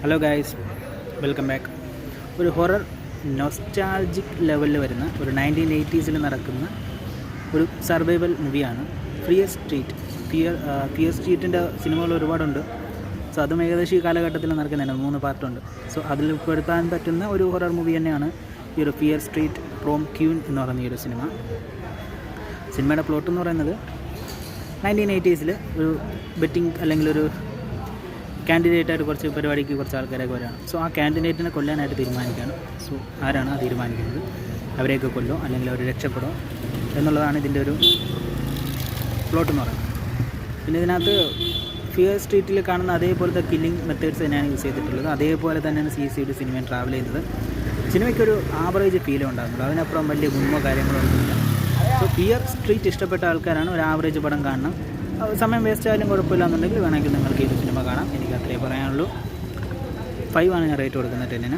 Hello guys, welcome back. ഒരു horror nostalgic ലെവലിൽ വരുന്ന ഒരു 1980s നടക്കുന്ന ഒരു സർവൈവൽ മൂവിയാണ് ഫിയർ സ്ട്രീറ്റ്. ഫിയർ സ്ട്രീറ്റിൻ്റെ സിനിമകൾ ഒരുപാടുണ്ട്. സോ അതും ഏകദേശം ഈ കാലഘട്ടത്തിൽ നടക്കുന്നുണ്ട്. 3 പാർട്ടുണ്ട്. സോ അതിൽ പെടുത്താൻ പറ്റുന്ന ഒരു ഹൊറർ മൂവി തന്നെയാണ് ഈ ഒരു ഫിയർ സ്ട്രീറ്റ് ഫ്രോം ക്യൂൻ എന്ന് പറയുന്ന ഈ ഒരു സിനിമ. സിനിമയുടെ പ്ലോട്ട് എന്ന് പറയുന്നത് 1980s ഒരു ബെറ്റിംഗ് അല്ലെങ്കിൽ ഒരു കാൻഡിഡേറ്റായിട്ട് കുറച്ച് പരിപാടിക്ക് കുറച്ച് ആൾക്കാരൊക്കെ വരികയാണ്. സോ ആ കാൻഡിഡേറ്റിനെ കൊല്ലാനായിട്ട് തീരുമാനിക്കുകയാണ്. സോ ആരാണ് ആ തീരുമാനിക്കുന്നത്? അവരെയൊക്കെ കൊല്ലോ അല്ലെങ്കിൽ അവർ രക്ഷപ്പെടോ എന്നുള്ളതാണ് ഇതിൻ്റെ ഒരു പ്ലോട്ട് എന്ന് പറയുന്നത്. പിന്നെ ഇതിനകത്ത് ഫിയർ സ്ട്രീറ്റിൽ കാണുന്ന അതേപോലത്തെ കില്ലിംഗ് മെത്തേഡ്സ് തന്നെയാണ് യൂസ് ചെയ്തിട്ടുള്ളത്. അതേപോലെ തന്നെയാണ് CCD സിനിമയും ട്രാവൽ ചെയ്യുന്നത്. സിനിമയ്ക്കൊരു ആവറേജ് ഫീലേ ഉണ്ടാകുന്നുള്ളൂ. അതിനപ്പുറം വലിയ ഗുണമോ കാര്യങ്ങളോ ഒന്നുമില്ല. സോ ഫിയർ സ്ട്രീറ്റ് ഇഷ്ടപ്പെട്ട ആൾക്കാരാണ് ഒരു ആവറേജ് പടം കാണണം. സമയം വേസ്റ്റ് ആയാലും കുഴപ്പമില്ല എന്നുണ്ടെങ്കിൽ വേണമെങ്കിൽ നിങ്ങൾക്ക് ഈ സിനിമ കാണാം. എനിക്ക് അത്രേ പറയാനുള്ളൂ. 5 ആണ് ഞാൻ റേറ്റ് കൊടുക്കുന്നത് 10-ന്.